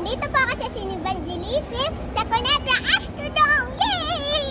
Nandito po ako sa Sinibangilism sa Conegra Astrodome! Yay!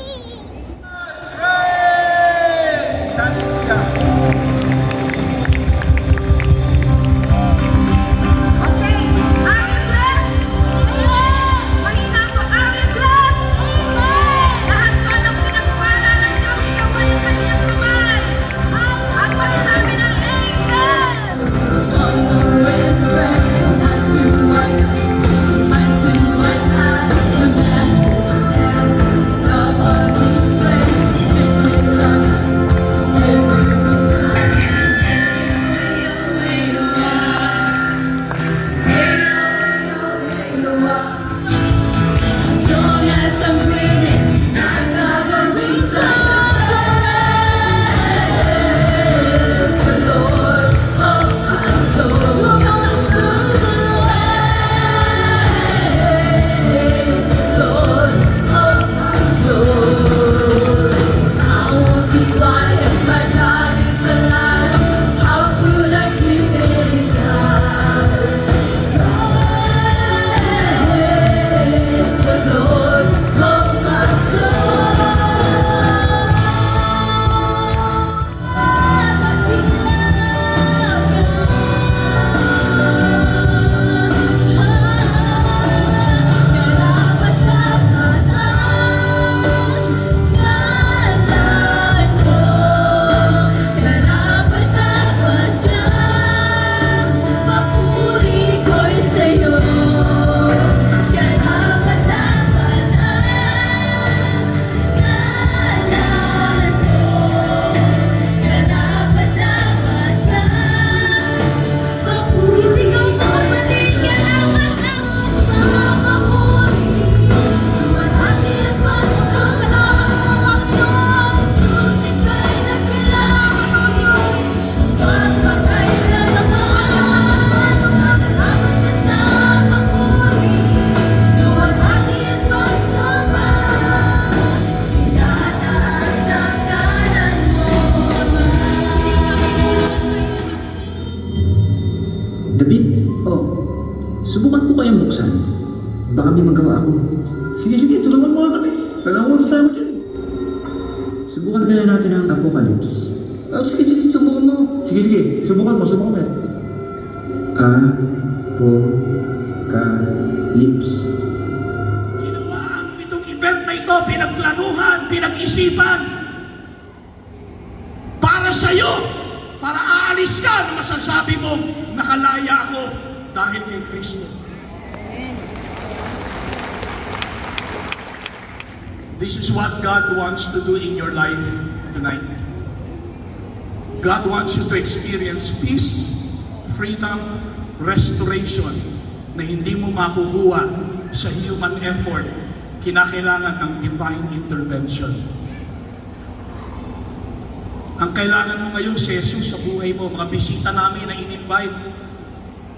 David, subukan ko kayang buksan. Baka may magawa ako. Sige, tulungan mo kami. Kailangan tayo mo dyan. Subukan kaya natin ang Apocalypse. Sige, subukan mo. Sige, subukan mo. Apocalypse. Ginawa ang itong event na ito, pinagplanuhan, pinag-isipan para sa'yo, para aalis ka na masasabi mong nakalaya ako dahil kay Kristo. This is what God wants to do in your life tonight. God wants you to experience peace, freedom, restoration na hindi mo makukuha sa human effort. Kinakailangan ng divine intervention. Ang kailangan mo ngayon si Jesus sa buhay mo, mga bisita namin na in-invite.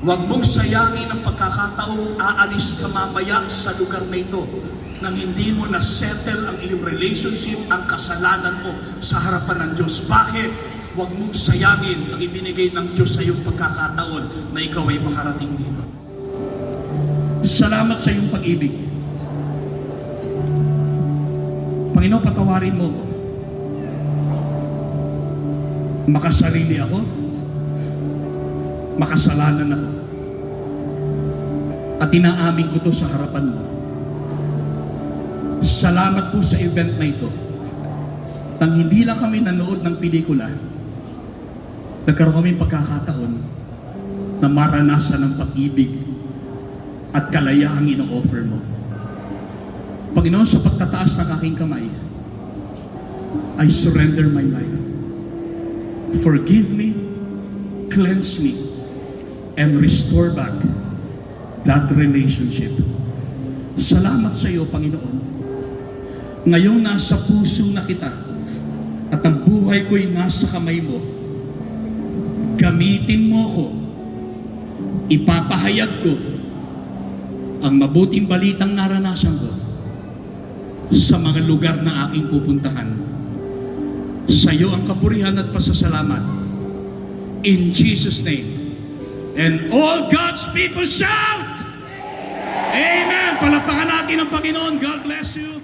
Huwag mong sayangin ang pagkakataong aalis ka mamaya sa lugar na ito nang hindi mo na-settle ang iyong relationship, ang kasalanan mo sa harapan ng Diyos. Bakit? Huwag mong sayangin ang ibinigay ng Diyos sa iyong pagkakataon na ikaw ay makarating dito. Salamat sa iyong pag-ibig. Panginoon, patawarin mo ko. Makasarili ako, makasalanan ako, at inaamin ko to sa harapan mo. Salamat po sa event na ito. Tang hindi lang kami nanood ng pelikula, nagkaroon kami pagkakataon na maranasan ng pag-ibig at kalayaang ino-offer mo. Panginoon, sa pagtataas ng aking kamay, I surrender my life. Forgive me, cleanse me, and restore back that relationship. Salamat sa iyo, Panginoon. Ngayong nasa puso na kita at ang buhay ko'y nasa kamay mo, gamitin mo ko, ipapahayag ko ang mabuting balitang naranasan ko sa mga lugar na aking pupuntahan. Sa iyo ang kapurihan at pasasalamat. In Jesus' name. And all God's people shout! ng Panginoon. God bless you.